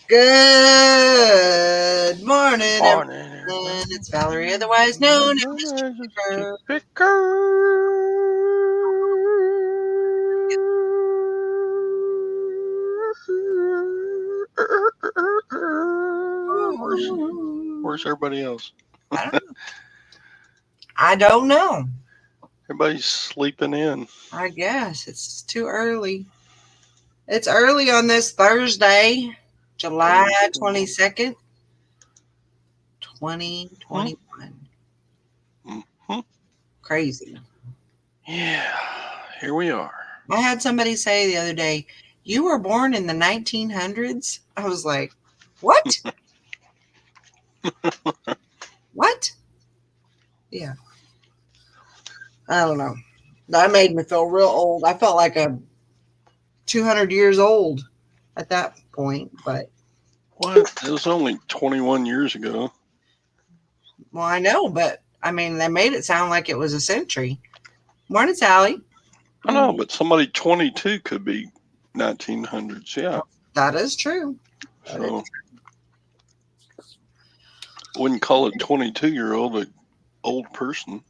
Good morning, Morning, everyone. everybody. It's Valerie, otherwise known as Chip Picker. Where's everybody else? I don't know. I don't know. Everybody's sleeping in. I guess it's too early. It's early on this Thursday, July Thursday. 22nd, Huh? 2021. Mm-hmm. Crazy. Yeah, here we are. I had somebody say the other day, "You were born in the 1900s?" I was like, "What? What?" Yeah. I don't know. That made me feel real old. I felt like a 200 years old at that point. But, What? It was only 21 years ago. well, I know, but I mean, they made it sound like it was a century. Morning, Sally. I know, but somebody 22 could be 1900s. Yeah. That is true. That is So wouldn't call a 22-year-old an old person.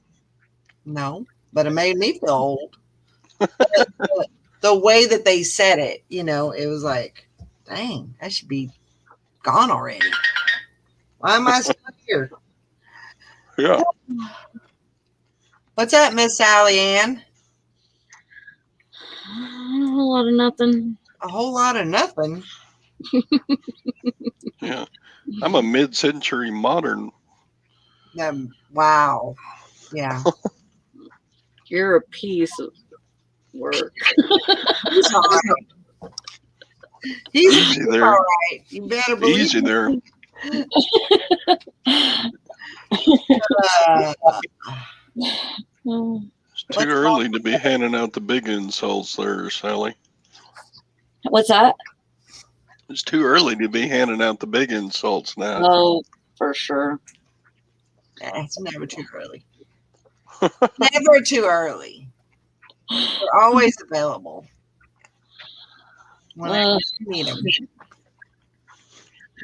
no, but it made me feel old. The way that they said it, it was like, dang, I should be gone already. Why am I still here? Yeah. What's up, Miss Sally Ann? A whole lot of nothing. A whole lot of nothing. Yeah. I'm a mid-century modern. Wow. Yeah. You're a piece of work. He's all right. He's Easy all there. right. You better believe Easy there. uh, It's too what's early to be handing out the big insults there, Sally. What's that? It's too early to be handing out the big insults now. Oh, for sure. it's never too early. Never too early. They're always available whenever you need them.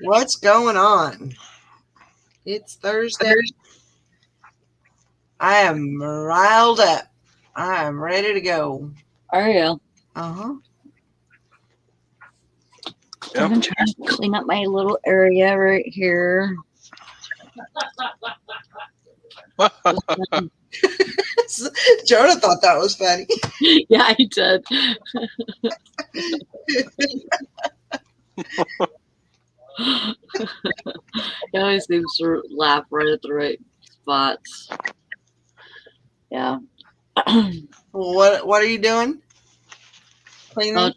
What's going on? It's Thursday. I am riled up. I am ready to go. Are you? Uh-huh. Yep. I'm trying to clean up my little area right here. Jonah thought that was funny. Yeah, I did. He always seems to laugh right at the right spots. Yeah. What are you doing? Cleaning?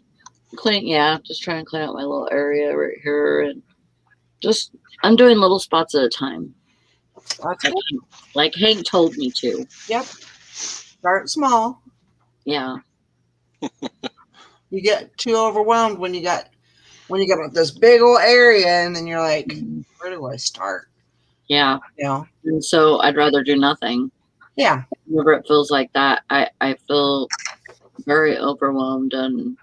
Yeah, just trying to clean up my little area right here, and I'm doing little spots at a time. Like Hank told me to. Yep. Start small. Yeah. You get too overwhelmed when you got this big old area, and then you're like, where do I start? Yeah. And so I'd rather do nothing. Yeah. Whenever it feels like that, I feel very overwhelmed and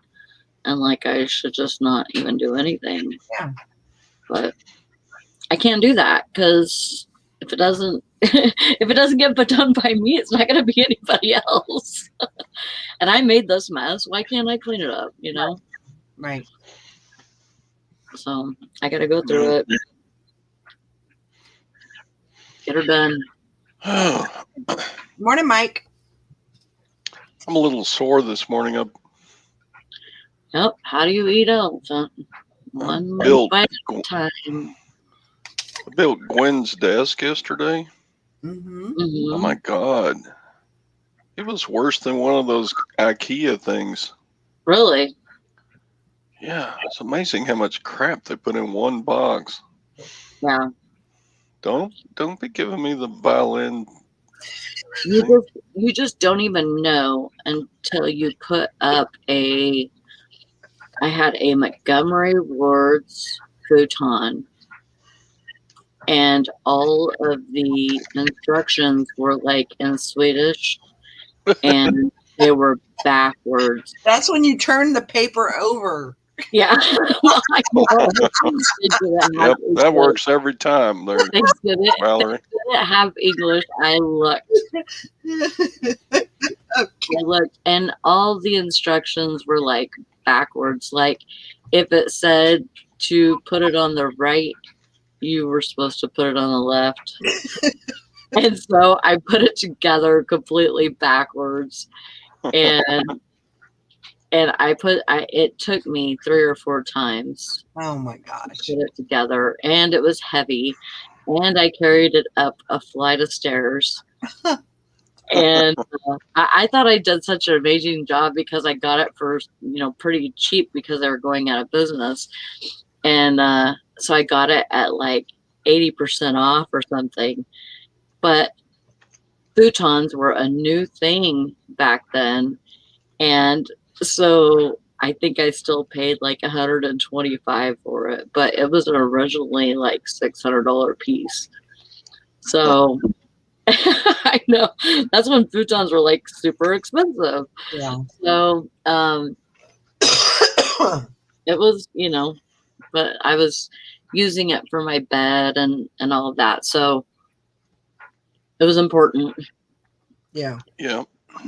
like I should just not even do anything. Yeah. But I can't do that because if it doesn't get put done by me, it's not going to be anybody else. And I made this mess. Why can't I clean it up? Right. So I got to go through it. Get her done. Morning, Mike. I'm a little sore this morning. Yep. How do you eat elephant? One bite at a time. I built Gwen's desk yesterday. Mm-hmm. Oh my God. It was worse than one of those IKEA things. Really? Yeah. It's amazing how much crap they put in one box. Yeah. Don't be giving me the violin. You just don't even know until you put up I had a Montgomery Ward's futon, and all of the instructions were like in Swedish, and they were backwards. That's when you turn the paper over. Yeah. I know. They didn't have Yep, that English. works every time there, They Valerie. didn't have English. I looked. I looked, and all the instructions were like backwards. Like if it said to put it on the right, you were supposed to put it on the left. And so I put it together completely backwards, and it took me 3 or 4 times Oh my to gosh. put it together, and it was heavy, and I carried it up a flight of stairs. And I thought I did such an amazing job because I got it for pretty cheap because they were going out of business, and so I got it at like 80% off or something. But futons were a new thing back then, and so I think I still paid like $125 for it, but it was originally like $600 piece. So I know that's when futons were like super expensive. Yeah. So it was, but I was using it for my bed and all of that. So it was important Yeah. Yeah,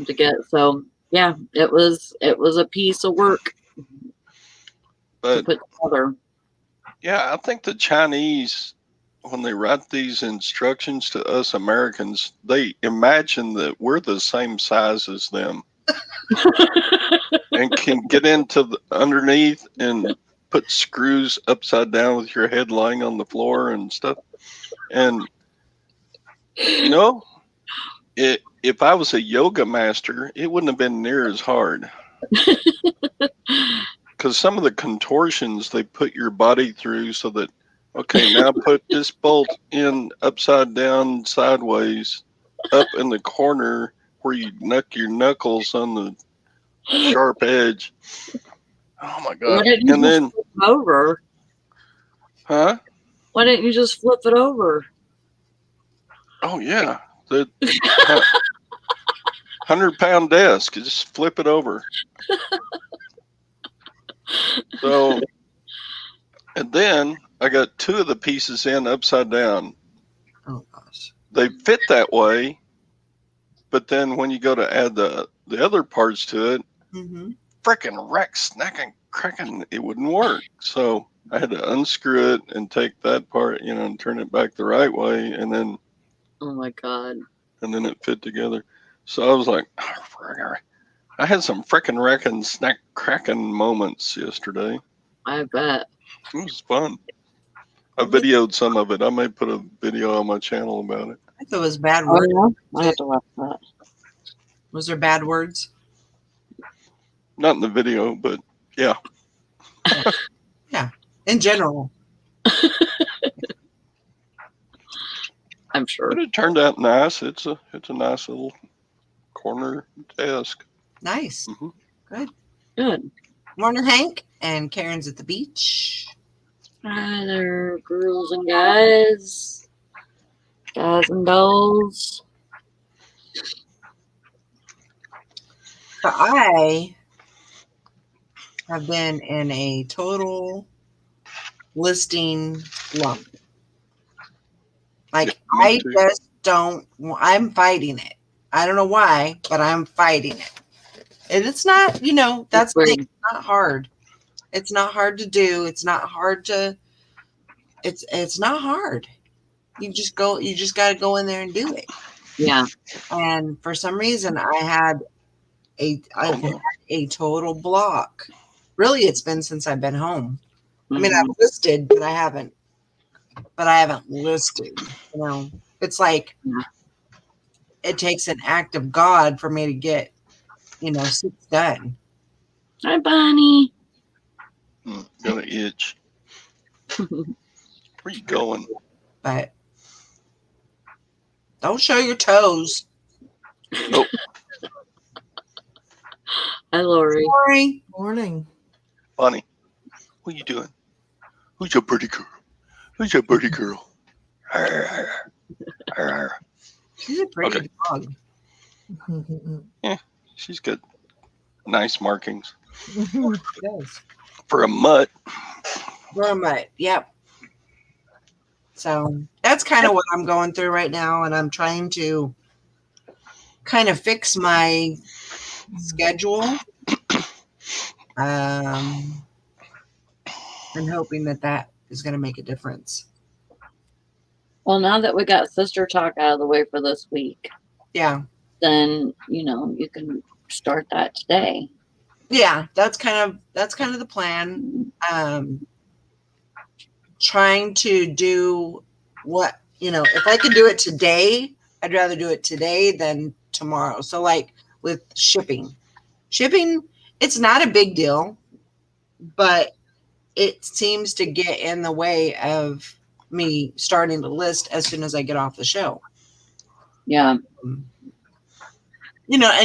to get. So yeah, it was a piece of work to but put together. yeah, I think the Chinese, when they write these instructions to us Americans, they imagine that we're the same size as them and can get into underneath and put screws upside down with your head lying on the floor and stuff. And you know, if I was a yoga master, it wouldn't have been near as hard because some of the contortions they put your body through so that, okay, now put this bolt in upside down, sideways, up in the corner where you knuck your knuckles on the sharp edge. Oh my Why God. didn't you And just then, flip it over? huh? Why didn't you just flip it over? Oh, yeah. The 100-pound desk, just flip it over. So, and then I got 2 of the pieces in upside down. Oh gosh. They fit that way, but then when you go to add the other parts to it, Mm-hmm. frickin' wreck, snacking, cracking, it wouldn't work. So I had to unscrew it and take that part, and turn it back the right way, and then Oh my God. it fit together. So I was like, I had some frickin' wrecking, snack cracking moments yesterday. I bet. It was fun. I videoed some of it. I may put a video on my channel about it. I thought it was bad Oh words. yeah, I have to watch that. Was there bad words? Not in the video, but yeah. In general. I'm sure. But it turned out nice. It's a nice little corner desk. Nice. Mhm. Good. Morning, Hank. And Karen's at the beach. Hi there, girls and guys, guys and dolls. So I have been in a total listing slump. Like, Yeah, me I too. just don't, I'm fighting it. I don't know why, but I'm fighting it. And it's not, that's the thing. It's not hard. It's not hard to do. It's not hard to, it's not hard. You just got to go in there and do it. Yeah. And for some reason I've had a total block. Really, it's been since I've been home. I mean, I've listed, but I haven't listed. It's like it takes an act of God for me to get, 6 done. Hi, Bonnie. Got an itch. Where you going? But don't show your toes. Nope. Hi, Lori. Sorry. Morning. Bonnie, what you doing? Who's your birdie girl? Who's your birdie girl? She's a pretty Okay. dog. She's got nice markings. She does. For a mutt. Right. Yep. So that's kind of what I'm going through right now, and I'm trying to kind of fix my schedule. I'm hoping that is going to make a difference. Well, now that we got sister talk out of the way for this week, Yeah. then you can start that today. Yeah, that's kind of the plan. Trying to do what, if I can do it today, I'd rather do it today than tomorrow. So like with shipping, it's not a big deal, but it seems to get in the way of me starting to list as soon as I get off the show. Yeah. And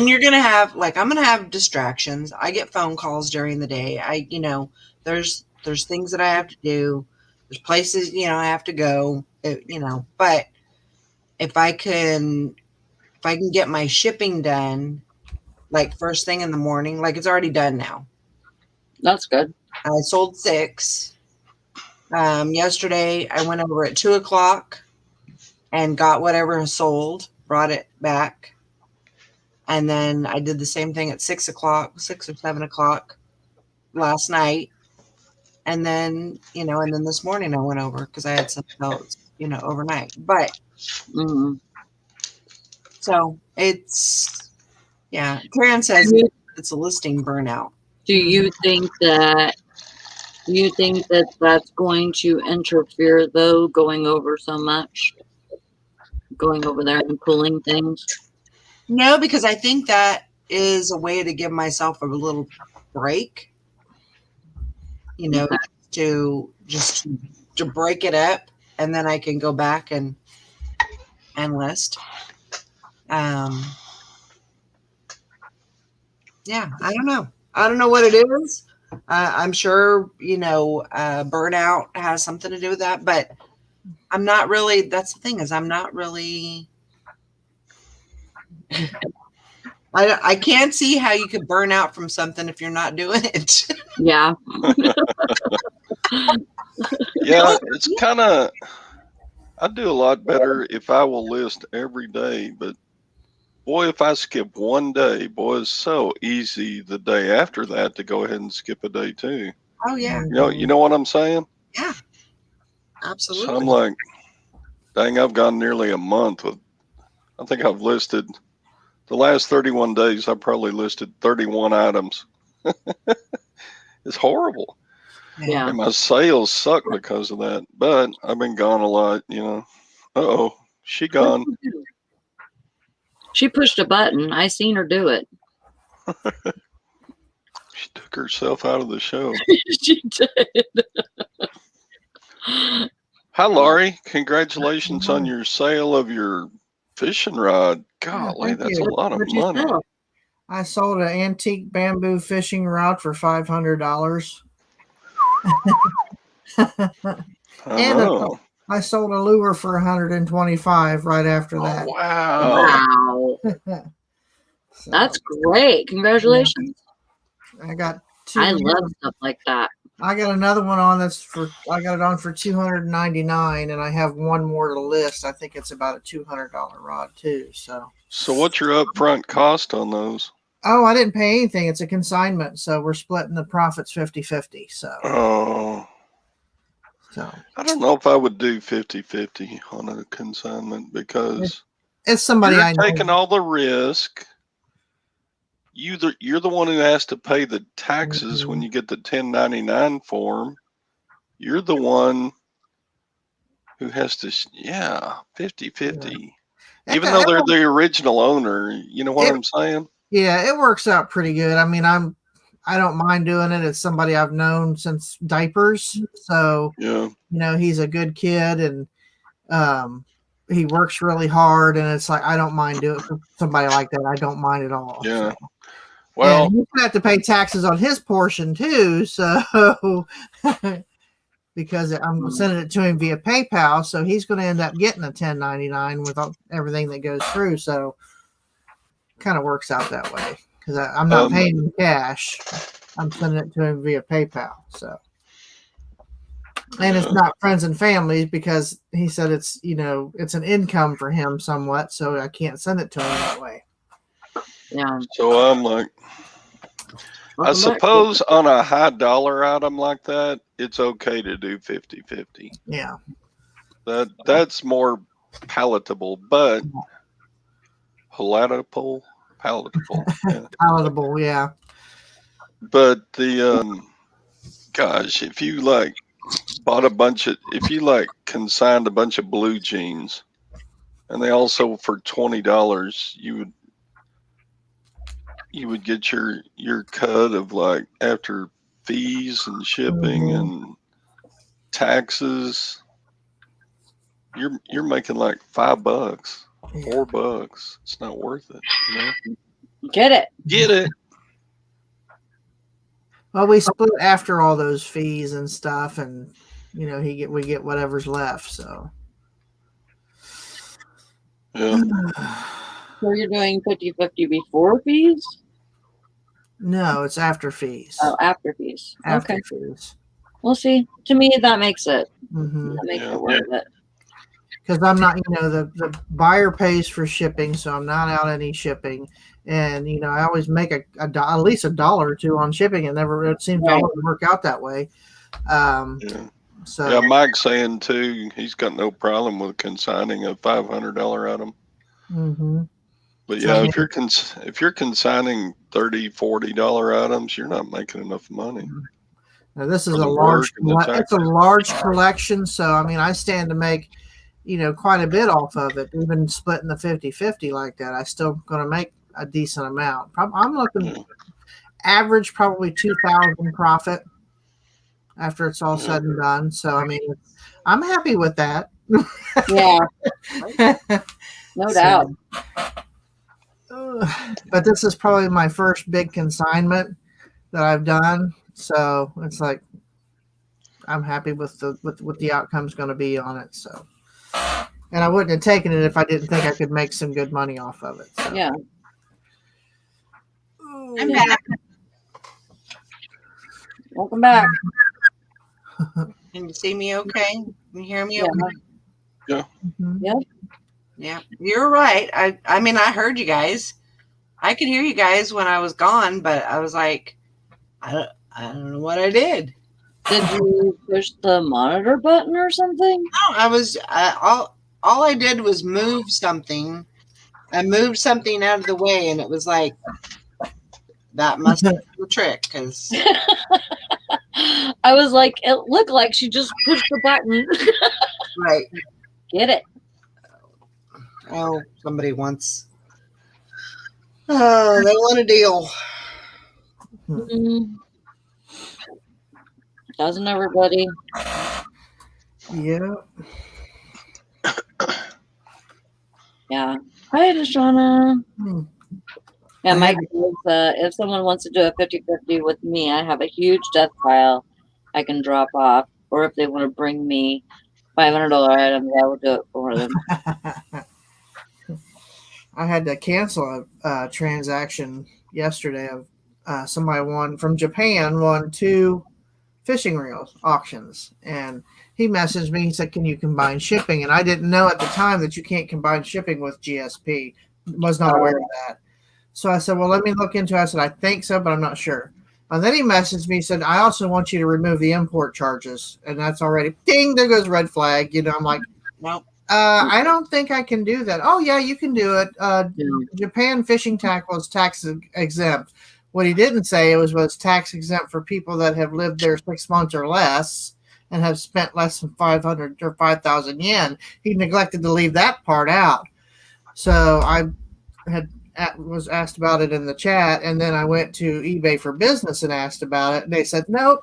you're going to have, I'm going to have distractions. I get phone calls during the day. There's things that I have to do. There's places, I have to go, but if I can get my shipping done, like first thing in the morning, like it's already done now. That's good. I sold 6. Yesterday I went over at 2:00 and got whatever was sold, brought it back. And then I did the same thing at 6 or 7 o'clock last night. And then, and then this morning I went over because I had some notes, overnight. But so it's, yeah. Karen says it's a listing burnout. Do you think that that's going to interfere though, going over so much, going over there and pulling things? No, because I think that is a way to give myself a little break, to break it up, and then I can go back and list. Yeah, I don't know. I don't know what it is. I'm sure, burnout has something to do with that, but I'm not really, that's the thing is I'm not really, I can't see how you could burn out from something if you're not doing it. Yeah. Yeah, it's kind of, I do a lot better if I will list every day, but boy, if I skip one day, boy, it's so easy the day after that to go ahead and skip a day too. Oh yeah. You know what I'm saying? Yeah. Absolutely. So I'm like, dang, I've gone nearly a month with, I think I've listed, the last 31 days, I probably listed 31 items. It's horrible. Yeah. And my sales suck because of that. But I've been gone a lot, Uh-oh, she gone. She pushed a button. I seen her do it. She took herself out of the show. She did. Hi, Laurie. Congratulations on your sale of your fishing rod. Golly, thank that's you. a lot of What'd you money. sell? I sold an antique bamboo fishing rod for $500. I And know. I sold a lure for $125 right after that. Oh, wow. Wow. So, That's great. Congratulations. I got 2. I love stuff like that. I got another one on I got it on for $299, and I have one more to list. I think it's about a $200 rod too. So what's your upfront cost on those? Oh, I didn't pay anything. It's a consignment, so we're splitting the profits 50-50. Oh. So I don't know if I would do 50-50 on a consignment because it's somebody you're I know. taking all the risk. You're the one who has to pay the taxes when you get the 1099 form. You're the one who has to, 50-50. Even though they're the original owner, you know what I'm saying? Yeah, it works out pretty good. I mean, I don't mind doing it. It's somebody I've known since diapers. So, yeah, he's a good kid, and he works really hard, and it's like I don't mind doing it for somebody like that. I don't mind at all. Yeah. So. Well, and he's gonna have to pay taxes on his portion too. So because I'm sending it to him via PayPal, so he's going to end up getting a 1099 with everything that goes through. So kind of works out that way because I'm not paying him cash. I'm sending it to him via PayPal. So, and it's not friends and families because he said it's it's an income for him somewhat, so I can't send it to him that way. Yeah. So I'm like, I suppose on a high dollar item like that, it's okay to do 50-50. Yeah. That's more palatable, but palatable. Yeah. Palatable, yeah. But the gosh, if you like bought if you like consigned a bunch of blue jeans, and they also for $20, you would get your cut of like after fees and shipping and taxes. You're making like $5, $4. It's not worth it, Get it. Get it. Well, we split after all those fees and stuff, and we get whatever's left. So Yeah. So you're doing 50-50 before fees? No, it's after fees. Oh, after fees. After Okay. fees. We'll see. To me, that makes it. Mm-hmm. That makes it worth it. Because I'm not, the buyer pays for shipping, so I'm not out any shipping. And I always make at least $1 or $2 on shipping. It seems to always work out that way. So yeah, Mike's saying too, he's got no problem with consigning a $500 item. Mm-hmm. But yeah, if you're consigning $30-$40 items, you're not making enough money. Now this is For a the large. work and the It's a large collection, so I stand to make quite a bit off of it. Even splitting the 50-50 like that, I still going to make a decent amount. I'm looking average probably 2,000 profit after it's all said and done. So I'm happy with that. Yeah. No doubt. But this is probably my first big consignment that I've done, so it's like I'm happy with what the outcome's going to be on it. So, and I wouldn't have taken it if I didn't think I could make some good money off of it. So. Yeah. I'm back. Welcome back. Can you see me okay? Can you hear me Yeah. okay? Yeah. Mm-hmm. Yep. Yeah, you're right. I heard you guys. I could hear you guys when I was gone, but I was like, I don't know what I did. Did you push the monitor button or something? No, I was all I did was move something. I moved something out of the way, and it was like that must be the trick because I was like, it looked like she just pushed the button. right. Get it. Oh, somebody wants. Oh, they want a deal. Doesn't everybody? Yeah. Yeah. Hi, Deshauna. Hmm. Yeah, Mike says, if someone wants to do a 50-50 with me, I have a huge death pile I can drop off. Or if they want to bring me $500 items, I will do it for them. I had to cancel a transaction yesterday of somebody from Japan won 2 fishing reels auctions, and he messaged me. He said, "Can you combine shipping?" And I didn't know at the time that you can't combine shipping with GSP. Was not aware of that. So I said, "Well, let me look into it." I said, "I think so, but I'm not sure." And then he messaged me. He said, "I also want you to remove the import charges," and that's already ding. There goes red flag. I'm like, Nope. I don't think I can do that. Oh, yeah, you can do it. Japan fishing tackle is tax exempt. What he didn't say was tax exempt for people that have lived there 6 months or less and have spent less than 500 or 5,000 yen. He neglected to leave that part out. So I was asked about it in the chat, and then I went to eBay for Business and asked about it, and they said, nope.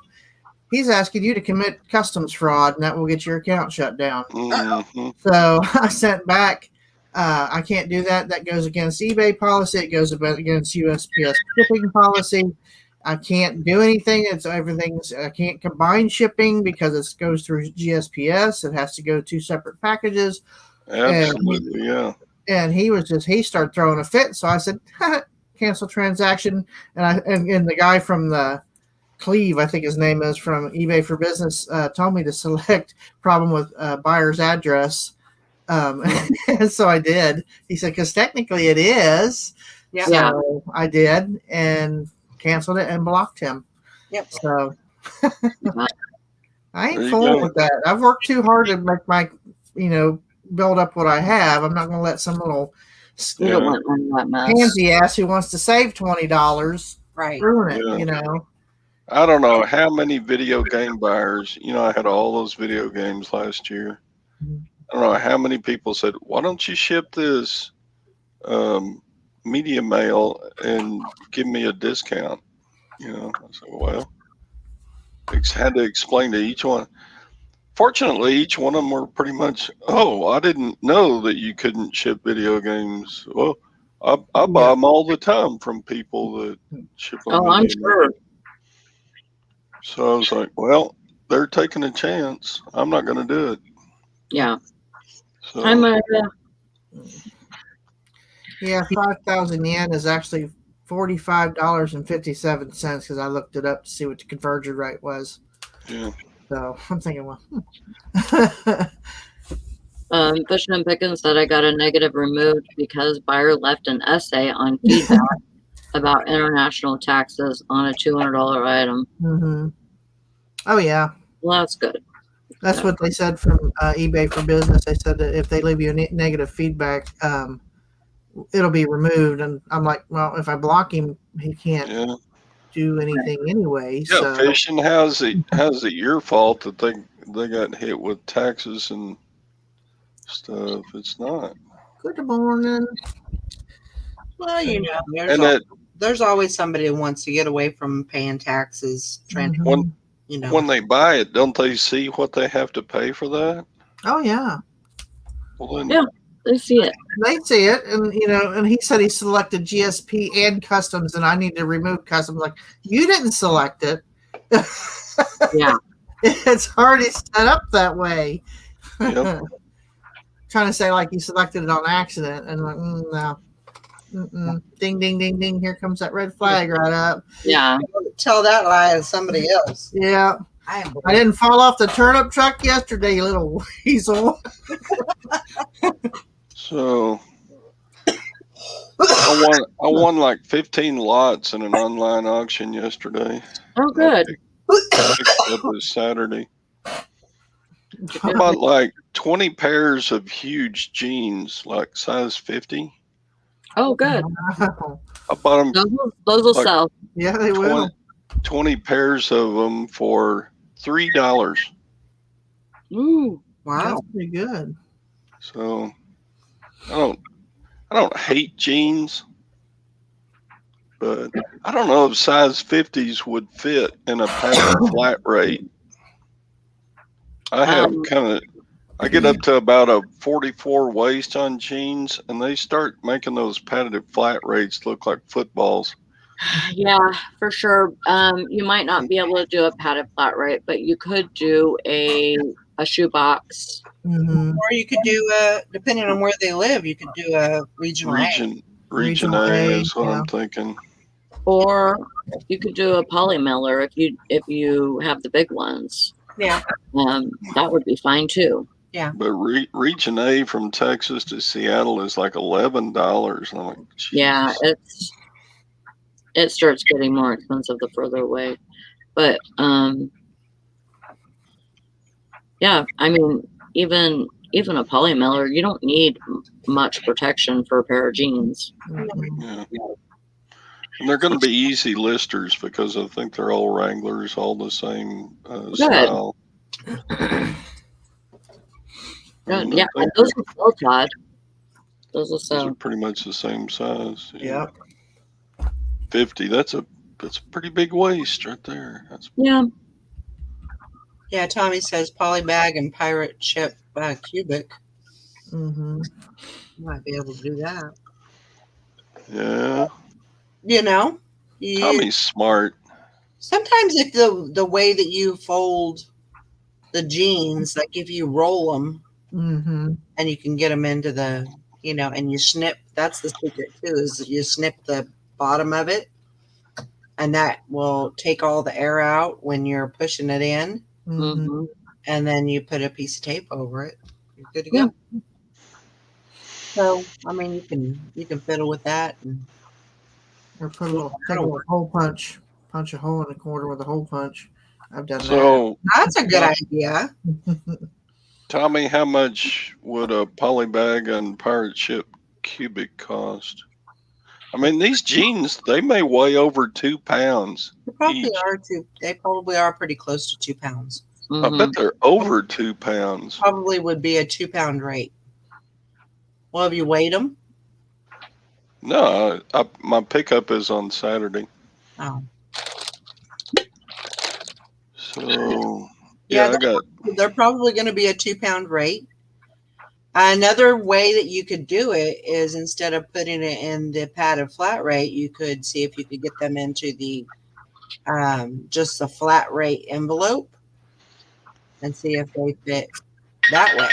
He's asking you to commit customs fraud, and that will get your account shut down. Mm-hmm. So I sent back, I can't do that. That goes against eBay policy. It goes against USPS shipping policy. I can't do anything. I can't combine shipping because it goes through GSPS. It has to go 2 separate packages. Absolutely, yeah. And he started throwing a fit. So I said, cancel transaction. And the guy from the Cleve, I think his name is, from eBay for Business, told me to select problem with buyer's address. And so I did. He said, because technically it is. Yeah. So I did and canceled it and blocked him. Yep. So I There ain't you fooling go. with that. I've worked too hard to make my, build up what I have. I'm not going to let some little You don't want one of that mess. pansy ass who wants to save $20 Right. ruin it, Yeah. I don't know how many video game buyers, I had all those video games last year. Mhm. I don't know how many people said, why don't you ship this media mail and give me a discount? I said, well, I had to explain to each one. Fortunately, each one of them were pretty much, oh, I didn't know that you couldn't ship video games. Well, I buy them all the time from people that ship them. Oh, I'm sure. So I was like, well, they're taking a chance. I'm not going to do it. Yeah. So, I'm Yeah, 5,000 yen is actually $45.57 because I looked it up to see what the conversion rate was. yeah. So I'm thinking, well, Fishing and Pickens said I got a negative removed because buyer left an essay on feedback about international taxes on a $200 item. mhm. Oh yeah, Well, that's good. that's what they said from eBay for Business. They said that if they leave you a negative feedback, it'll be removed. And I'm like, well, if I block him, he can't Yeah. do anything anyway. Yeah. So Fishing, how's it your fault that they got hit with taxes and stuff? It's not. good morning. Well, And there's always somebody who wants to get away from paying taxes. Mhm. when they buy it, don't they see what they have to pay for that? Oh yeah, Well, then, Yeah. They see it. they see it, and and he said he selected GSP and customs, and I need to remove customs. Like, you didn't select it. Yeah. It's already set up that way. Yep. Trying to say like you selected it on accident, and like, no. Mm-mm. Ding, ding, ding, ding. Here comes that red flag right up. Yeah. Tell that lie to somebody else. Yeah. I I didn't fall off the turnip truck yesterday, you little weasel. So I won like 15 lots in an online auction yesterday. Oh, good. I picked up this Saturday. I bought like 20 pairs of huge jeans, like size 50. Oh, good. I bought them Those will Like- sell. Yeah, they will. 20 pairs of them for $3. Ooh. Wow. That's pretty good. So I don't hate jeans, but I don't know if size 50s would fit in a pattern flat rate. I have I get up to about a 44 waist on jeans, and they start making those padded flat rates look like footballs. Yeah, for sure. You might not be able to do a padded flat rate, but you could do a shoebox. Mm-hmm. Or you could do depending on where they live, you could do a regional A. Region A, A is what yeah. I'm thinking. Or you could do a poly mailer if you have the big ones. Yeah. That would be fine too. But Region A from Texas to Seattle is like $11. And I'm like, Jesus. Yeah, it starts getting more expensive the further away. But yeah, I mean, even a poly mailer, you don't need much protection for a pair of jeans. Mm-hmm. Yeah. And they're going to be easy listers because I think they're all Wranglers, all the same style. And I Yeah, think those will sell, Todd. Those will those are sell. pretty much the same size. Yep. 50. That's a pretty big waist right there. That's Yeah. Yeah, Tommy says polybag and pirate ship cubic. Mm-hmm. You might be able to do that. yeah. Tommy's Tommy's smart. sometimes if the way that you fold the jeans, like if you roll them Mm-hmm. and you can get them into the, and you snip. That's the secret too, is you snip the bottom of it and that will take all the air out when you're pushing it in, Mhm. Mhm. and then you put a piece of tape over it. You're good to go. So, I mean, you can fiddle with that. And Or put a little, take a little hole punch a hole in the corner with a hole punch. I've done So, that's a good idea. that. Tommy, how much would a polybag and pirate ship cubic cost? I mean, these jeans, they may weigh over 2 pounds. They probably Each. are too. They probably are pretty close to 2 pounds. I bet they're over 2 pounds. Probably would be a 2-pound rate. Well, have you weighed them? No, my pickup is on Saturday. Oh, So, yeah. yeah, I got. They're probably going to be a 2-pound rate. Another way that you could do it is instead of putting it in the padded flat rate, you could see if you could get them into the just the flat rate envelope and see if they fit that way.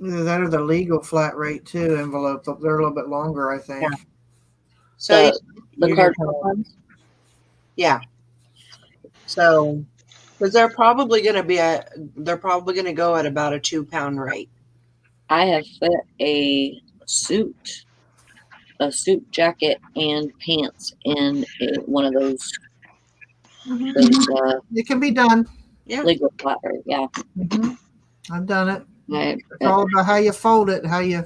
Either that or the legal flat rate too envelope. They're a little bit longer, I think. Yeah. So The you- cardboard ones. yeah. So because they're probably going to go at about a 2-pound rate. I have fit a suit jacket, and pants in one of those It can be done. Yeah. legal flat rate. Yeah. Mhm. I've done it. I, It's all about how you fold it, how you.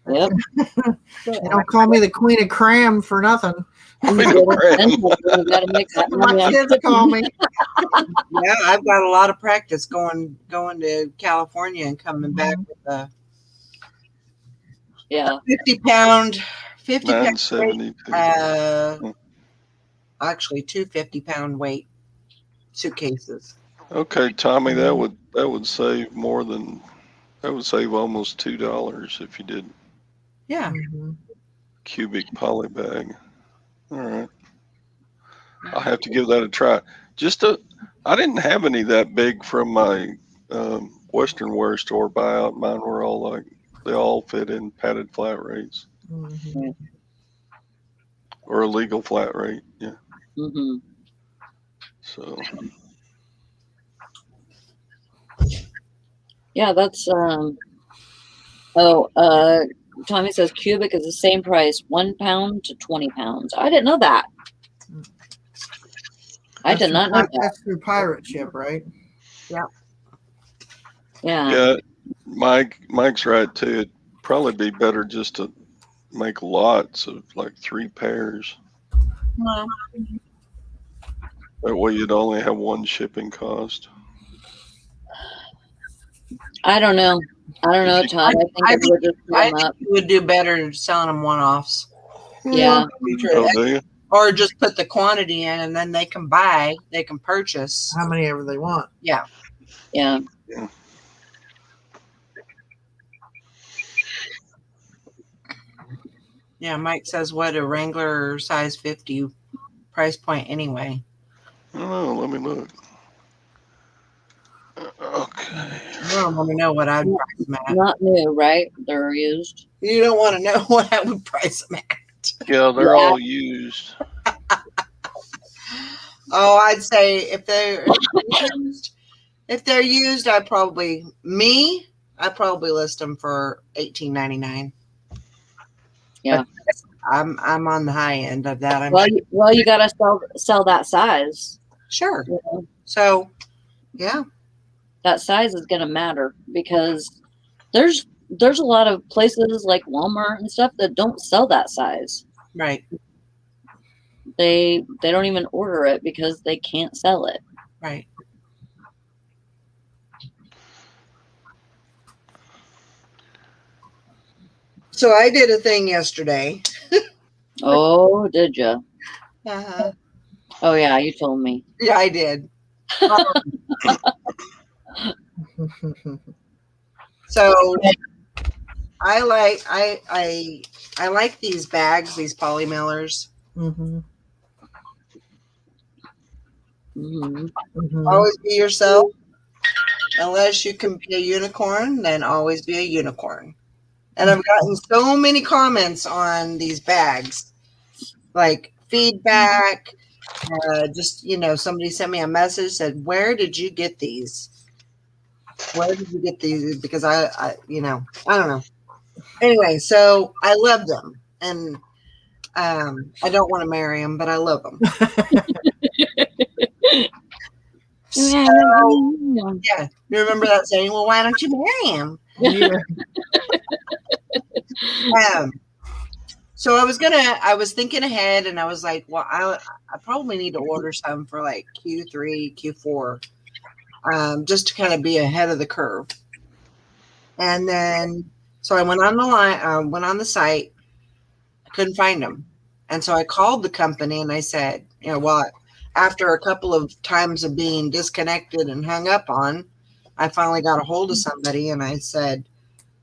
yep. They don't call me the queen of cram for nothing. You gotta make that money My on. kids call me. Yeah, I've got a lot of practice going to California and coming back with a Yeah. 50-pound 972. Actually 2 50-pound weight suitcases. Okay, Tommy, that would save more than that would save almost $2 if you did Yeah. Mhm. cubic poly bag. All right, I'll have to give that a try. I didn't have any that big from my Western wear store buyout. Mine were all they all fit in padded flat rates Mhm. or a legal flat rate. Yeah. Mm-hmm. So Yeah, that's Tommy says cubic is the same price, 1 pound to 20 pounds. I didn't know that. I did not know that. That's through pirate ship, right? Yeah. yeah, Mike's right too. It'd probably be better just to make lots of like 3 pairs. Well, That way you'd only have one shipping cost. I don't know. Todd. I think we're just I them think up. you would do better selling them one-offs. Yeah. Oh, do you? Or just put the quantity in and then they can purchase. How many ever they want. Yeah. Yeah. Yeah, Mike says what a Wrangler size 50 price point anyway. I don't know. Let me look. Okay. You don't want to know what I'd price them at. Not new, right? They're used. You don't want to know what I would price them at. Yeah, they're Yeah. all used. Oh, I'd say if they're used, I'd probably list them for $18.99. Yeah. I'm on the high end of that. Well, you gotta sell that size. Sure. You know? So, yeah. That size is gonna matter because there's a lot of places like Walmart and stuff that don't sell that size. Right. They don't even order it because they can't sell it. Right. So I did a thing yesterday. Oh, did you? Uh-huh. Oh yeah, you told me. Yeah, I did. So I like these bags, these poly mailers. Mhm. Hmm. Mhm. Always be yourself. Unless you can be a unicorn, then always be a unicorn. And I've gotten so many comments on these bags, like feedback, just, somebody sent me a message, said, where did you get these? Where did you get these? Because I don't know. Anyway, so I love them, and I don't want to marry them, but I love them. So, yeah, you remember that saying? Well, why don't you marry him? Yeah. So I was thinking ahead, and I was like, well, I probably need to order some for like Q3, Q4, just to kind of be ahead of the curve. And then, so I went on the site. I couldn't find them, and so I called the company, and I said, after a couple of times of being disconnected and hung up on, I finally got a hold of somebody, and I said,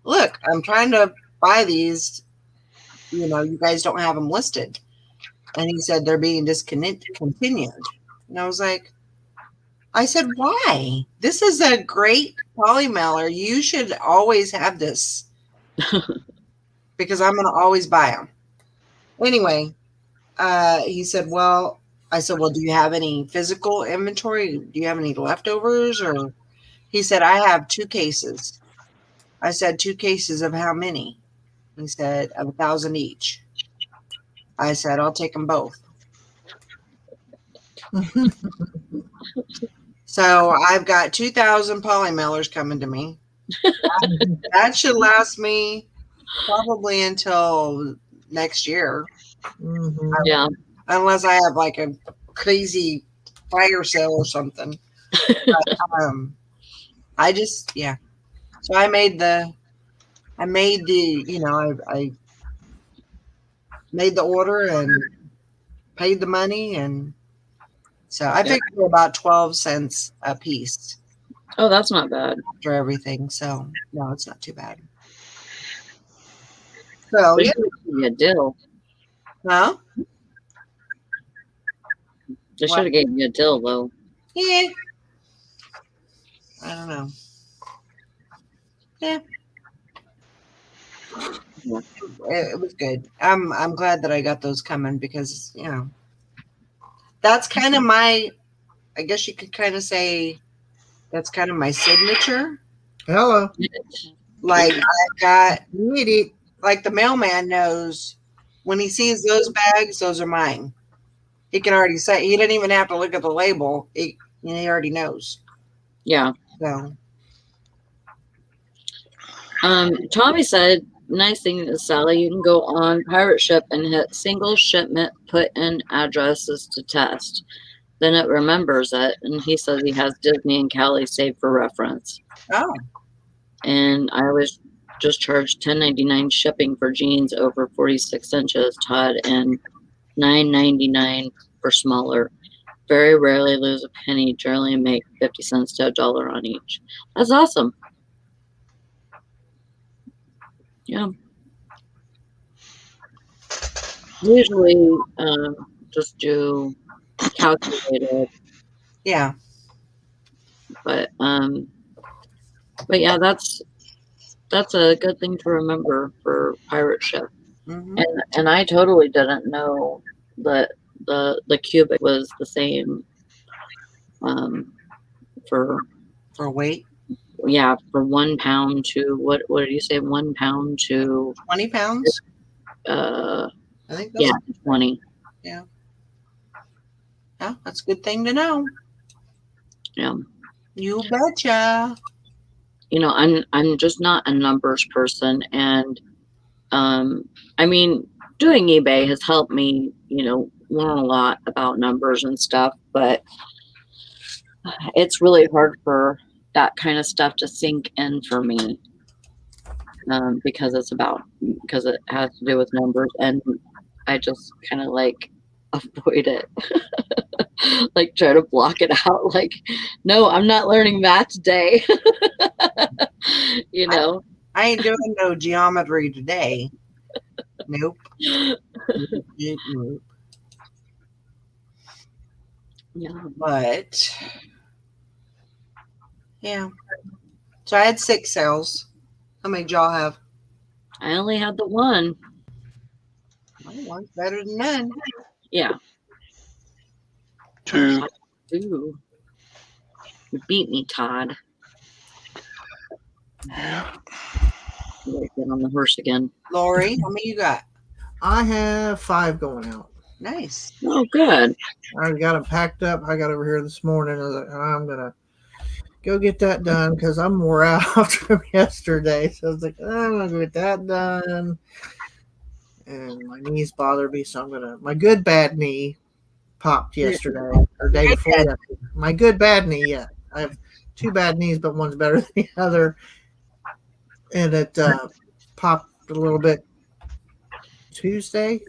look, I'm trying to buy these. You guys don't have them listed. And he said they're being discontinued. And I said, why? This is a great poly mailer. You should always have this because I'm going to always buy them. Anyway, he said, I said, do you have any physical inventory? Do you have any leftovers? Or he said, I have 2 cases. I said, 2 cases of how many? He said, of 1,000 each. I said, I'll take them both. So I've got 2,000 poly mailers coming to me. That should last me probably until next year. Mhm. Yeah. Unless I have like a crazy fire sale or something. But, I just, yeah. So I made the, I made the order and paid the money, and so I figured for about 12 cents a piece Oh, that's not bad. after everything. So no, it's not too bad. So They yeah, should give you a deal. huh? They What? should have gave you a deal though. Yeah. I don't know. Yeah. Yeah. It was good. I'm glad that I got those coming because that's kind of my, I guess you could kind of say that's kind of my signature. Hello. Like I got, Need it. like the mailman knows when he sees those bags, those are mine. He can already say, he didn't even have to look at the label. He already knows. Yeah. So Tommy said, nice thing is, Sally, you can go on Pirate Ship and hit single shipment, put in addresses to test. Then it remembers it. And he says he has Disney and Cali saved for reference. oh, And I was just charged $10.99 shipping for jeans over 46 inches, Todd, and $9.99 for smaller. Very rarely lose a penny. Generally make 50 cents to $1 on each. That's awesome. Yeah. Usually, just do calculated, yeah. but yeah, that's a good thing to remember for Pirate Ship. Hmm. And I totally didn't know that the cubic was the same for weight, for 1 pound to what did you say, 1 pound to 20 pounds. uh I think that's 20. yeah, that's a good thing to know. Yeah. You betcha. I'm just not a numbers person, and I mean, doing eBay has helped me, learn a lot about numbers and stuff, but it's really hard for that kind of stuff to sink in for me, because it has to do with numbers, and I just kind of like avoid it. Like try to block it out, like, no, I'm not learning math today. I ain't doing no geometry today. Nope. Nope. Yeah. But yeah. So I had 6 sales. How many did y'all have? I only had the one. Well, one's better than none. Yeah. 2. Ooh. You beat me, Todd. Yeah. Get on the horse again. Lori, how many you got? I have 5 going out. Nice. Oh, good. I got them packed up. I got over here this morning. I was like, I'm gonna go get that done because I'm wore out from yesterday. So I was like, I'm gonna go get that done. And my knees bother me, so I'm gonna. My good bad knee popped yesterday or day before yesterday. My good bad knee, yeah. I have 2 bad knees, but one's better than the other. And it popped a little bit Tuesday.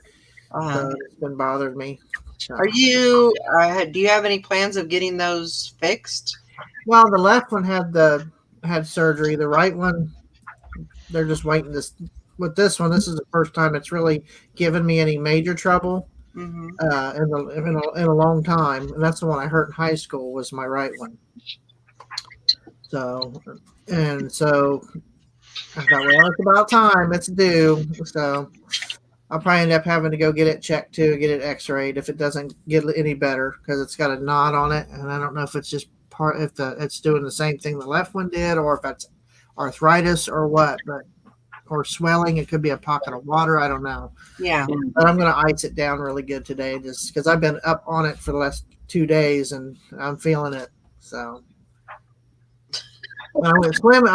So it's been bothering me. So. Are you? Do you have any plans of getting those fixed? Well, the left one had surgery. The right one, they're just waiting to. With this one, this is the first time it's really given me any major trouble Mm-hmm. in a long time. And that's the one I hurt in high school was my right one. So I thought, well, it's about time. It's due. So I'll probably end up having to go get it checked too, get it x-rayed if it doesn't get any better because it's got a knot on it. And I don't know if it's just it's doing the same thing the left one did or if that's arthritis or what, or swelling. It could be a pocket of water. I don't know. Yeah. But I'm going to ice it down really good today just because I've been up on it for the last 2 days and I'm feeling it. So I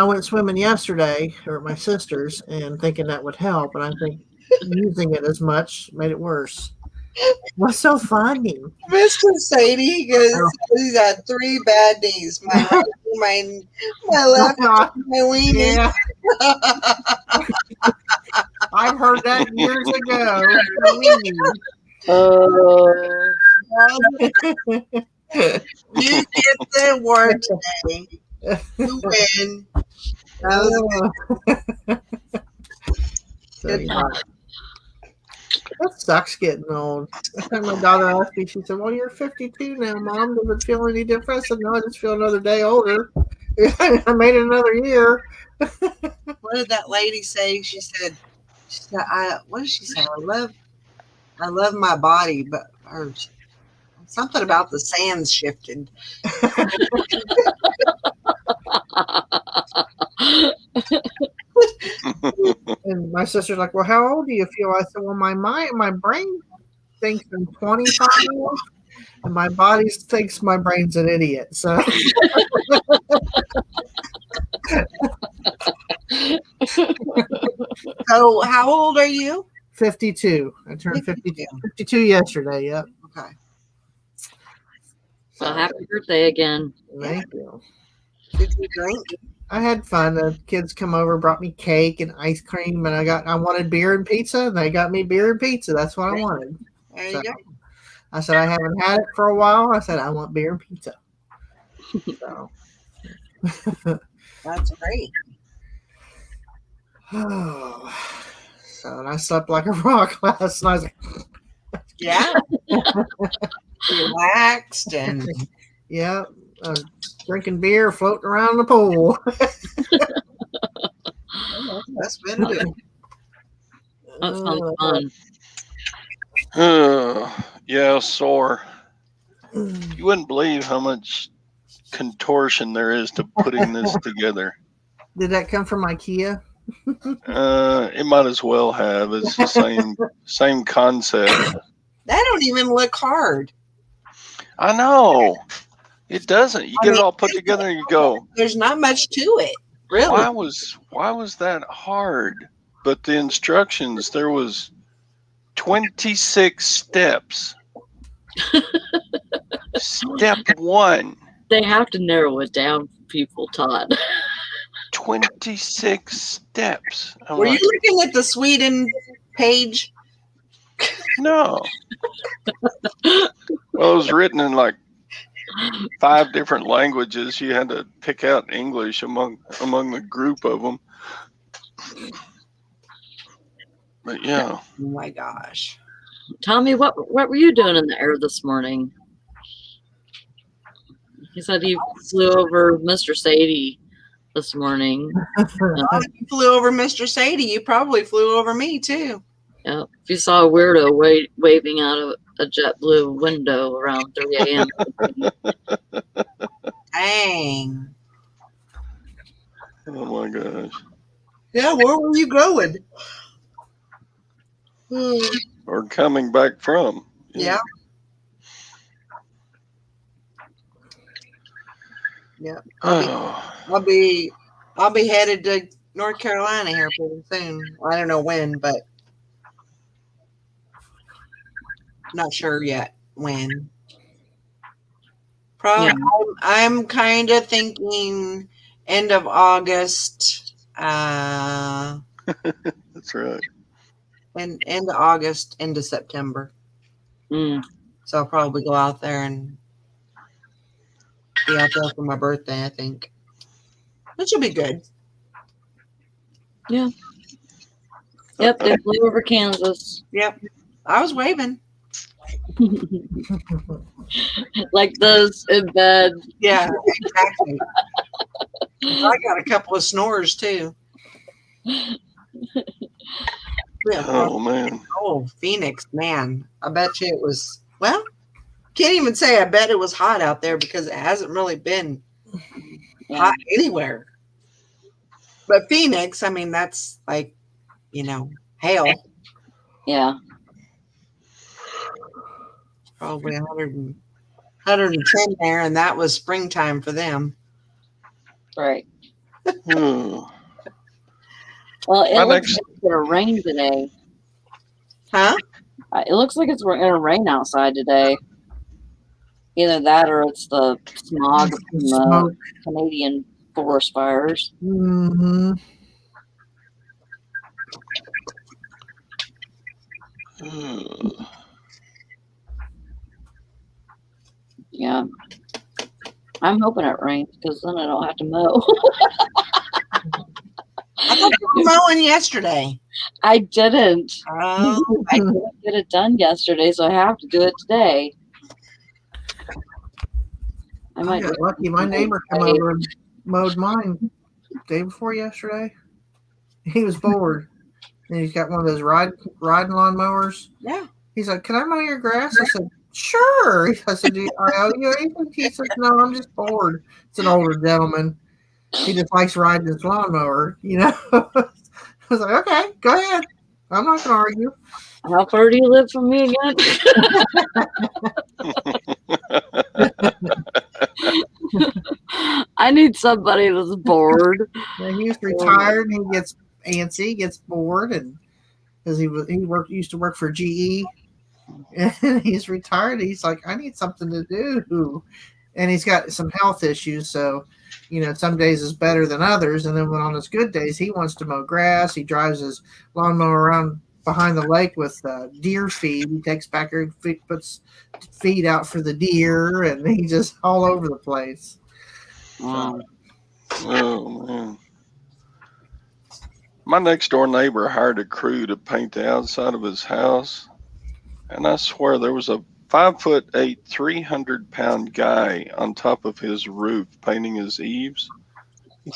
went swimming yesterday at my sister's and thinking that would help. And I think using it as much made it worse. What's so funny? Mr. Sadie goes, he's got 3 bad knees. My right, my left, my weenie. Yeah. I've heard that years ago. You get the word today. You win. Good job. That sucks getting old. My daughter asked me, she said, well, you're 52 now, Mom. Does it feel any different? I said, no, I just feel another day older. I made it another year. What did that lady say? She said, what did she say? I love my body, but or something about the sands shifted. And my sister's like, well, how old do you feel? I said, well, my brain thinks I'm 25 and my body thinks my brain's an idiot. So So how old are you? 52. I turned 52 yesterday. Yep. Okay. Well, happy birthday again. Thank you. Did you drink? I had fun. The kids come over, brought me cake and ice cream, and I wanted beer and pizza, and they got me beer and pizza. That's what I wanted. There you go. I said, I haven't had it for a while. I said, I want beer and pizza. So. That's great. Oh. So, and I slept like a rock last night. I was like, Yeah. Relaxed and yeah, drinking beer, floating around the pool. that's been good. That sounds fun. Yeah, sore. You wouldn't believe how much contortion there is to putting this together. Did that come from IKEA? It might as well have. It's the same concept. That don't even look hard. I know. It doesn't. You get it all put together and you go, There's not much to it, really. why was that hard? But the instructions, there was 26 steps. Step 1. They have to narrow it down for people, Todd. 26 steps. I'm Were like, you looking at the Sweden page? no. Well, it was written in like 5 different languages. You had to pick out English among the group of them. But yeah. Oh my gosh. Tommy, what were you doing in the air this morning? He said he flew over Mr. Sadie this morning. Well, if you flew over Mr. Sadie, you probably flew over me too. Yep. If you saw a weirdo waving out of a JetBlue window around 3 a.m., Dang. Oh my gosh. Yeah, where were you going? Or coming back from. Yeah. Yeah. Oh, I'll be headed to North Carolina here pretty soon. I don't know when, but not sure yet when. Probably, Yeah. I'm kind of thinking end of August. that's right. And end of August, into September. Mm. So I'll probably go out there and be out there for my birthday, I think. Which will be good. Yeah. Yep, they flew over Kansas. Yep. I was waving. Like those in bed. Yeah, exactly. I got a couple of snores too. Yeah. Oh man. Oh, Phoenix, man. I bet you it was, well, can't even say I bet it was hot out there because it hasn't really been hot anywhere. But Phoenix, I mean, that's like, hail. Yeah. Probably 110 there, and that was springtime for them. Right. Oh. Well, it My looks next- like it's going to rain today. Huh? It looks like it's going to rain outside today. Either that or it's the smog from the Smoke. Canadian forest fires. Mm-hmm. Yeah. I'm hoping it rains because then I don't have to mow. I thought you were mowing yesterday. I didn't. Oh, I didn't get it done yesterday, so I have to do it today. I I might got just lucky. My neighbor came over and mowed mine day before yesterday. He was bored. And he's got one of those riding lawn mowers. yeah. He's like, "Can I mow your grass?" I said, "Sure." I said, "Do I owe you anything?" He said, "No, I'm just bored." It's an older gentleman. He just likes riding his lawnmower, I was like, "Okay, go ahead. I'm not going to argue." How far do you live from me again? I need somebody that's bored. Yeah, he's retired and he gets antsy, gets bored, and because he used to work for GE, and he's retired. He's like, I need something to do, and he's got some health issues, so some days is better than others. And then when on his good days, he wants to mow grass. He drives his lawnmower around behind the lake with deer feed. He takes back and puts feed out for the deer, and he just all over the place. Wow. Oh man. My next door neighbor hired a crew to paint the outside of his house, and I swear there was a 5'8", 300-pound guy on top of his roof painting his eaves.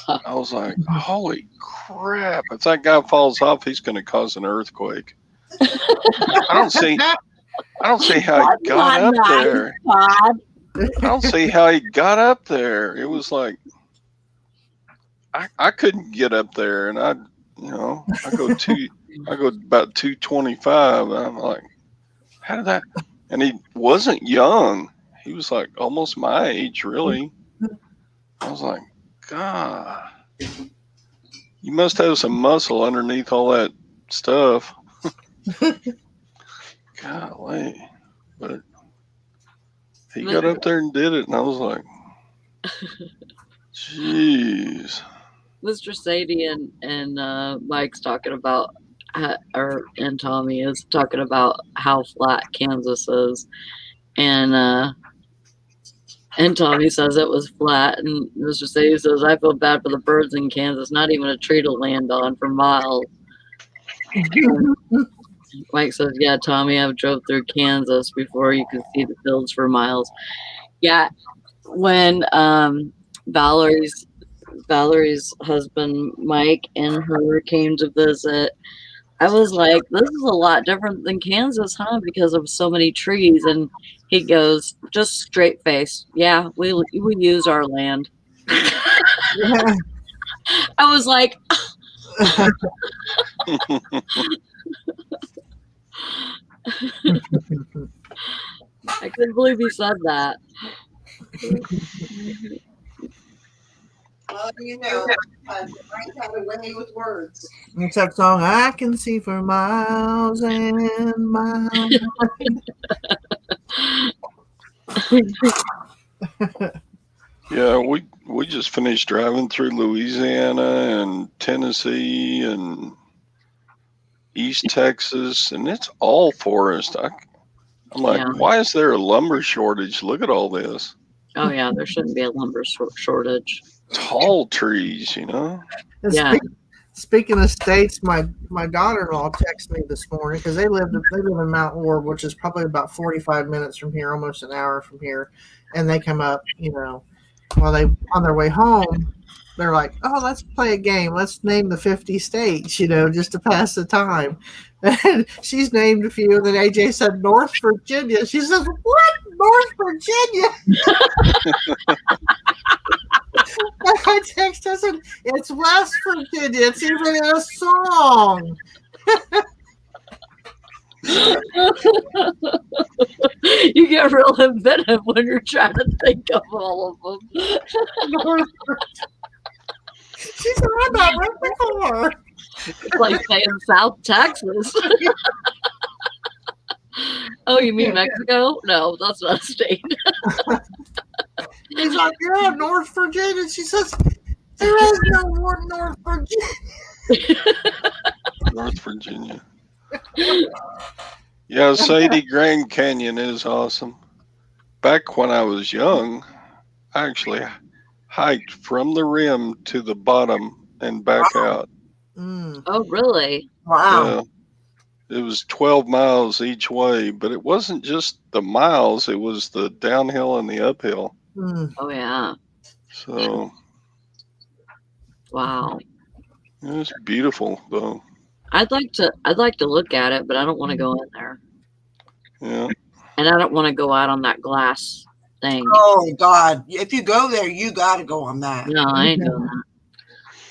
I was like, holy crap. If that guy falls off, he's going to cause an earthquake. I don't see how he got up there. I don't see how he got up there. It was like, I couldn't get up there, and I go about 225. And I'm like, how did that? And he wasn't young. He was like almost my age, really. I was like, God, you must have some muscle underneath all that stuff. Golly. But he got up there and did it, and I was like, jeez. Mr. Sadie and Mike's talking about, and Tommy is talking about how flat Kansas is, and Tommy says it was flat, and Mr. Sadie says, I feel bad for the birds in Kansas, not even a tree to land on for miles. Mike says, yeah, Tommy, I've drove through Kansas before you could see the fields for miles. Yeah, when Valerie's husband Mike and her came to visit, I was like, this is a lot different than Kansas, huh? Because of so many trees. And he goes, just straight face. Yeah, we use our land. Yeah. I was like, I couldn't believe he said that. Well, you know, brains have a way with words. It's that song, I can see for miles and miles. Yeah, we just finished driving through Louisiana and Tennessee and East Texas, and it's all forest. I'm like, Yeah. why is there a lumber shortage? Look at all this. Oh, yeah, there shouldn't be a lumber shortage. Tall trees, you know? And Yeah. Speaking of states, my daughter-in-law texted me this morning because they live in Mount Orb, which is probably about 45 minutes from here, almost an hour from here, and they come up, while they on their way home. They're like, "Oh, let's play a game. Let's name the 50 states, just to pass the time." And she's named a few. And then AJ said North Virginia. She says, "What? North Virginia?" I text her, said, "It's West Virginia. It's even in a song." You get real inventive when you're trying to think of all of them. North Virginia. She said, "I'm not right before." It's like saying South Texas. Oh, you mean Mexico? No, that's not a state. He's like, "Yeah, North Virginia." She says, "There is no more North Virginia." North Virginia. Yeah, Sadie, Grand Canyon is awesome. Back when I was young, I actually hiked from the rim to the bottom and back out. Oh, really? Wow. It was 12 miles each way, but it wasn't just the miles, it was the downhill and the uphill. Oh, yeah. So Wow. it was beautiful though. I'd like to look at it, but I don't want to go in there. Yeah. And I don't want to go out on that glass thing. Oh God! If you go there, you got to go on that. No, I ain't doing that.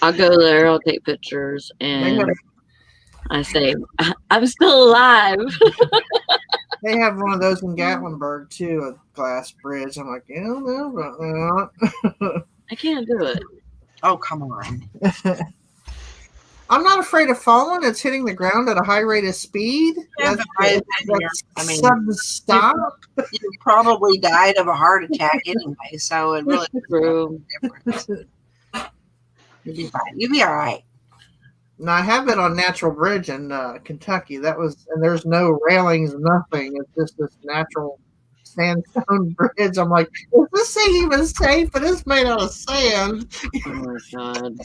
I'll go there, I'll take pictures, and I say, I'm still alive. They have one of those in Gatlinburg too, a glass bridge. I'm like, no. I can't do it. Oh, come on. I'm not afraid of falling. It's hitting the ground at a high rate of speed. Yeah, That's, but that's I mean, sudden stop. You probably died of a heart attack anyway, so it really True. makes no difference. You'll be fine. You'll be all right. Now I have been on Natural Bridge in Kentucky. And there's no railings, nothing. It's just this natural sandstone bridge. I'm like, is this thing even safe? But it's made out of sand. Oh my God.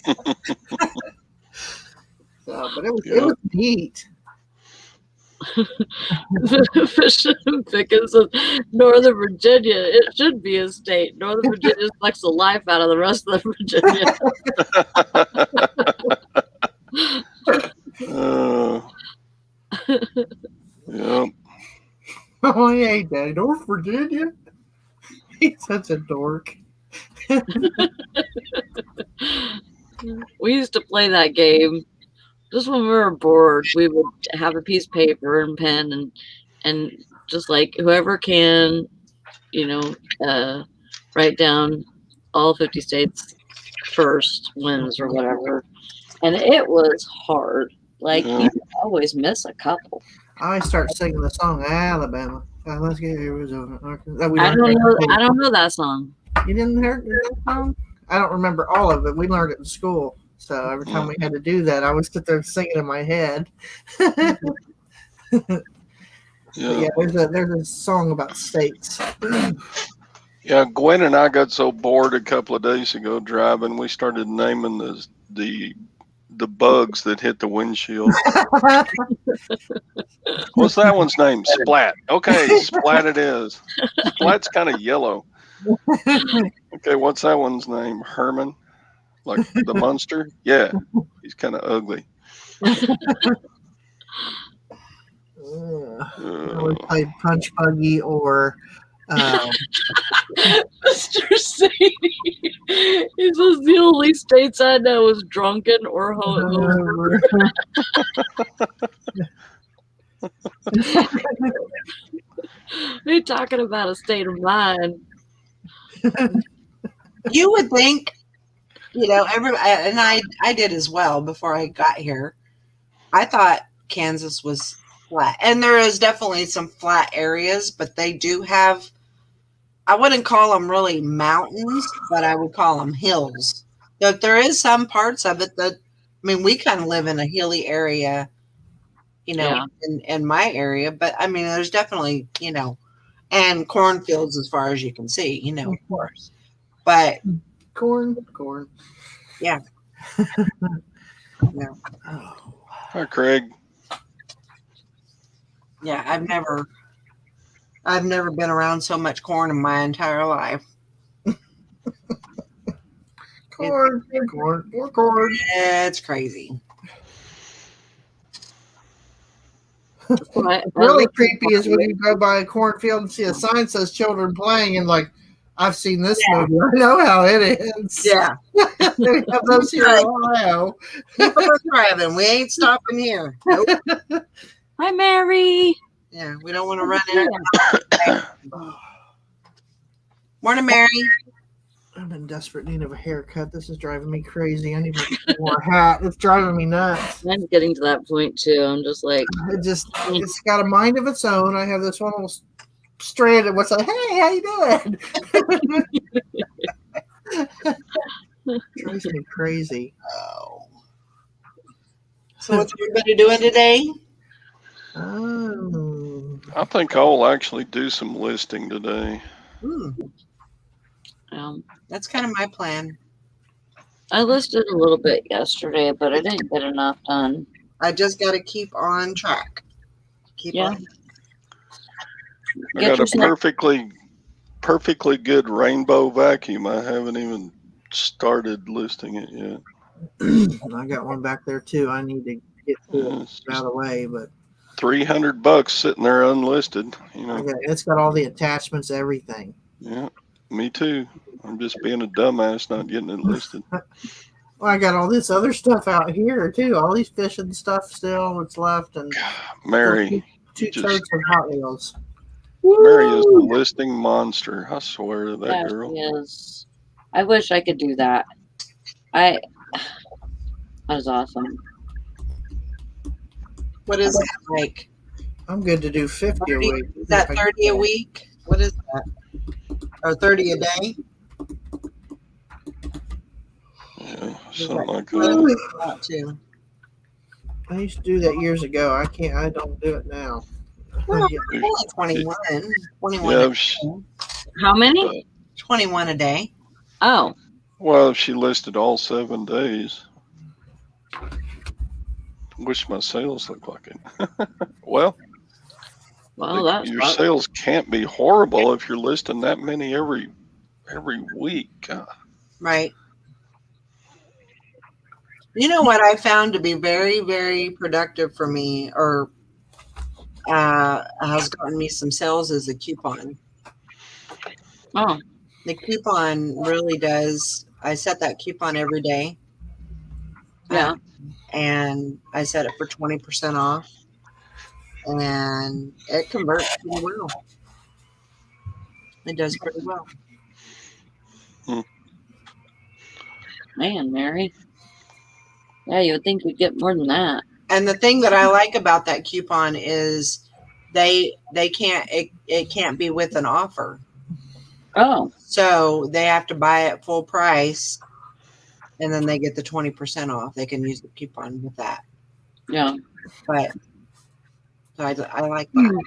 So, but it was neat. Because of Northern Virginia, it should be a state. Northern Virginia sucks the life out of the rest of Virginia. Yeah. Oh, yeah, Daddy. North Virginia? He's such a dork. We used to play that game just when we were bored. We would have a piece of paper and pen and just like whoever can, write down all 50 states first wins or whatever. And it was hard. Like you always miss a couple. I start singing the song Alabama. Let's get Arizona. I don't know that song. You didn't hear that song? I don't remember all of it. We learned it in school. So every time we had to do that, I would sit there singing in my head. Yeah, there's a song about states. Yeah, Gwen and I got so bored a couple of days ago driving, we started naming the bugs that hit the windshield. What's that one's name? Splat. Okay, Splat it is. Splat's kind of yellow. Okay, what's that one's name? Herman? Like the monster? Yeah, he's kind of ugly. We played Punch Buggy or Mr. Sadie. He says the only states I know is drunken or hungover. They're talking about a state of mind. You would think, everybody, and I did as well before I got here. I thought Kansas was flat, and there is definitely some flat areas, but they do have, I wouldn't call them really mountains, but I would call them hills. But there is some parts of it that, we kind of live in a hilly area, Yeah. in my area, but there's definitely, and cornfields as far as you can see, of course. But corn. yeah. Hi, Craig. Yeah, I've never been around so much corn in my entire life. Corn. It's crazy. Really creepy is when you go by a cornfield and see a sign that says children playing, and like, I've seen this movie. I know how it ends. Yeah. We have those here in Ohio. People are driving. We ain't stopping here. Nope. Hi, Mary. Yeah, we don't want to run in. Morning, Mary. I'm in desperate need of a haircut. This is driving me crazy. I need to wear a hat. It's driving me nuts. I'm getting to that point too. I'm just like, it's got a mind of its own. I have this one little strand. What's like, hey, how you doing? Drives me crazy. Oh. So what's everybody doing today? Oh. I think I'll actually do some listing today. That's kind of my plan. I listed a little bit yesterday, but I didn't get enough done. I just got to keep on track. On. I got a perfectly good rainbow vacuum. I haven't even started listing it yet. I got one back there too. I need to get it out of the way, but $300 sitting there unlisted. It's got all the attachments, everything. Yeah, me too. I'm just being a dumbass not getting it listed. Well, I got all this other stuff out here too. All these fishing stuff still that's left, and Mary, two totes of Hot Wheels. Mary is a listing monster. I swear to that girl. She is. I wish I could do that. That was awesome. What is that like? I'm good to do 50 a week. Is that 30 a week? What is that? Or 30 a day? Yeah, something like that. Too. I used to do that years ago. I don't do it now. Well, 21. Yeah, how many? 21 a day. Oh. Well, if she listed all 7 days. Wish my sales looked like it. Well, your sales can't be horrible if you're listing that many every week. Right. You know what I found to be very, very productive for me, or has gotten me some sales, is a coupon. Oh. The coupon really does. I set that coupon every day. Yeah. And I set it for 20% off. And it converts pretty well. It does pretty well. Man, Mary. Yeah, you would think we'd get more than that. And the thing that I like about that coupon is they can't it can't be with an offer. Oh. So they have to buy it full price, and then they get the 20% off. They can use the coupon with that. Yeah. But so I like that.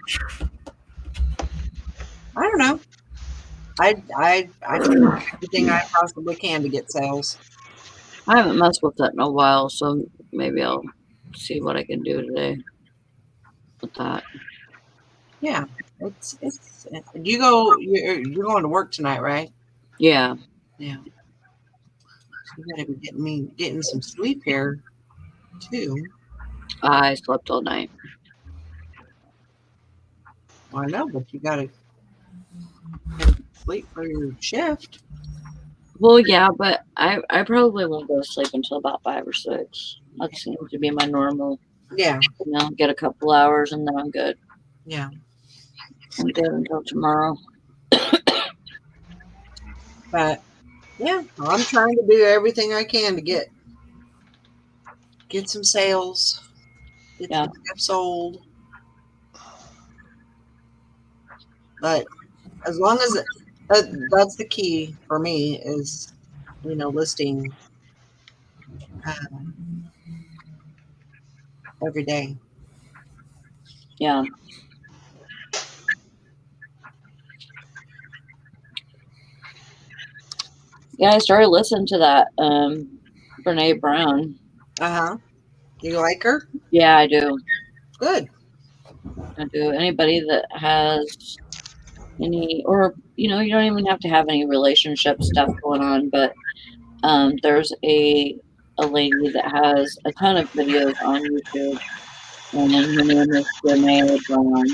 I don't know. I do everything I possibly can to get sales. I haven't messed with that in a while, so maybe I'll see what I can do today with that. Yeah, it's. You're going to work tonight, right? Yeah. Yeah. So you gotta be getting some sleep here too. I slept all night. I know, but you gotta sleep for your shift. Well, yeah, but I probably won't go to sleep until about 5 or 6. That seems to be my normal. Yeah, Get a couple hours and then I'm good. yeah. I'm good until tomorrow. But yeah, I'm trying to do everything I can to get some sales, get Yeah. some stuff sold. But as long as that's the key for me is, listing every day. Yeah. Yeah, I started listening to that Brene Brown. You like her? Yeah, I do. Good. I do. Anybody that has any, or you don't even have to have any relationship stuff going on, but there's a lady that has a ton of videos on YouTube, and her name is Brene Brown.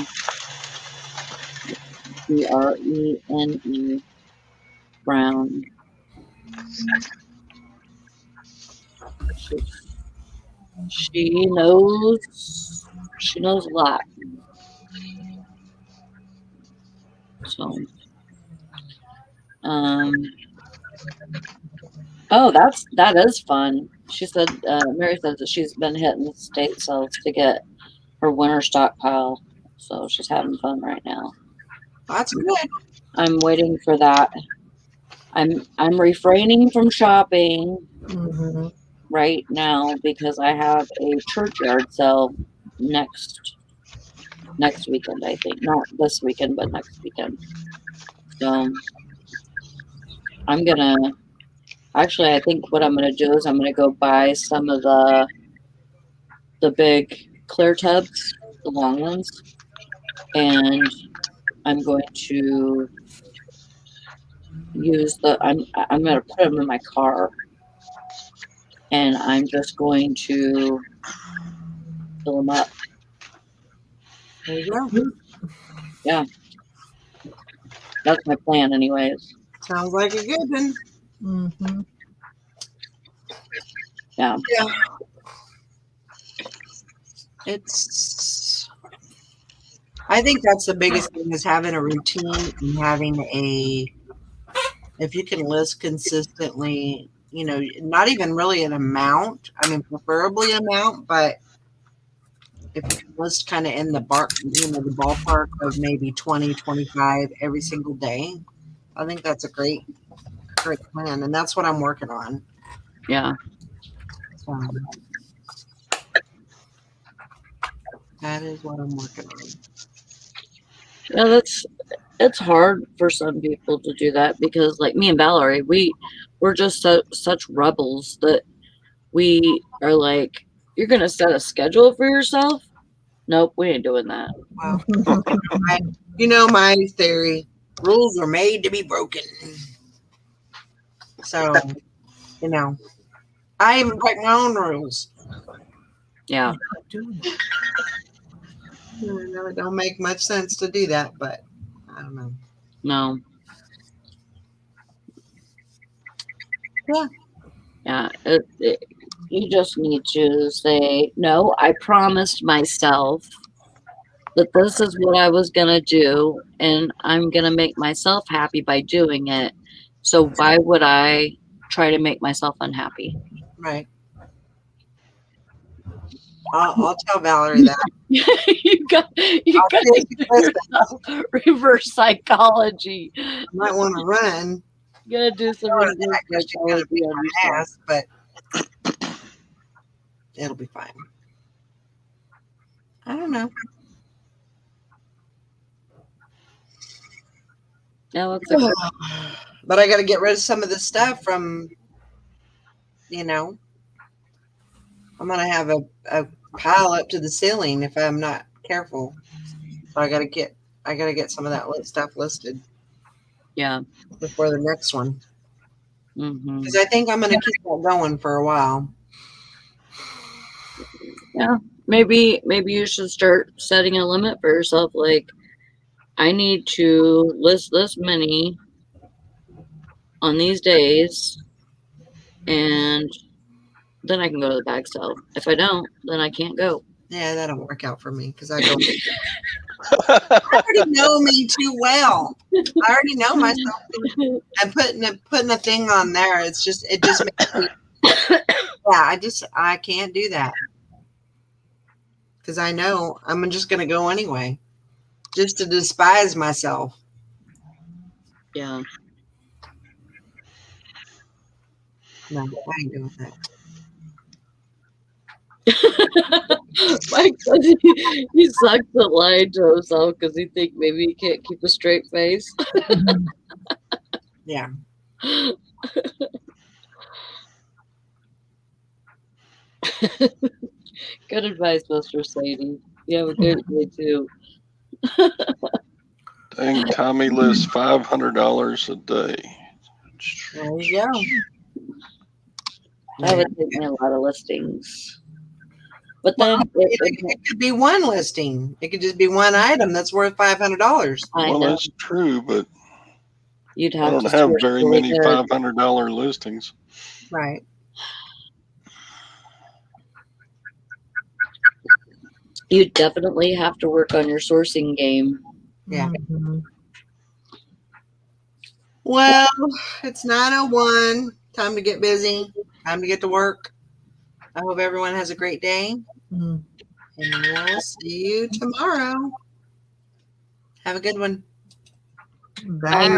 Brene Brown. She knows a lot. So oh, that is fun. She said Mary says that she's been hitting state sales to get her winter stockpile. So she's having fun right now. That's good. I'm waiting for that. I'm refraining from shopping Mhm. right now because I have a churchyard sale next weekend, I think. Not this weekend, but next weekend. So I'm gonna actually I think what I'm gonna do is I'm gonna go buy some of the big clear tubs, the long ones, and I'm going to use I'm gonna put them in my car, and I'm just going to fill them up. There you go. Yeah, that's my plan, anyways. Sounds like a good one. Mhm. Yeah. Yeah. I think that's the biggest thing is having a routine and having if you can list consistently, not even really an amount. I mean, preferably an amount, but if you can list kind of in the the ballpark of maybe 20, 25 every single day, I think that's a great plan. And that's what I'm working on. Yeah. So, that is what I'm working on. Yeah, it's hard for some people to do that because, like me and Valerie, we're just such rebels that we are like, you're gonna set a schedule for yourself? Nope, we ain't doing that. Well, my theory, rules are made to be broken. So, I even break my own rules. Yeah. It don't make much sense to do that, but I don't know. No. Yeah. Yeah. You just need to say, no, I promised myself that this is what I was going to do, and I'm going to make myself happy by doing it. So why would I try to make myself unhappy? Right. I'll tell Valerie that. you got to give yourself reverse psychology. I might want to run. You got to do some reverse psychology on yourself. Ass, but it'll be fine. I don't know. Yeah, that's a good. But I got to get rid of some of the stuff from, I'm going to have a pile up to the ceiling if I'm not careful. So I got to get some of that stuff listed. Yeah. Before the next one. Mm-hmm. Because I think I'm going to keep that going for a while. Yeah. maybe you should start setting a limit for yourself. Like, I need to list this many on these days, and then I can go to the bag sale. If I don't, then I can't go. Yeah, that don't work out for me because I don't. I already know me too well. I already know myself. And putting a thing on there, it just makes me. Yeah, I can't do that because I know I'm just gonna go anyway, just to despise myself. Yeah. No, I ain't doing that. Mike says he sucks at lying to himself because he thinks maybe he can't keep a straight face. Yeah. Good advice, Mr. Sadie. You have a good day too. Dang, Tommy lists $500 a day. There you go. That would take me a lot of listings. But then It could be one listing. It could just be one item that's worth $500. I Well, know that's true, but you'd I have don't to have source very really many good. $500 listings. Right. You definitely have to work on your sourcing game. Yeah. Mhm. Well, it's 9:01. Time to get busy. Time to get to work. I hope everyone has a great day. Mhm. And we'll see you tomorrow. Have a good one. Bye.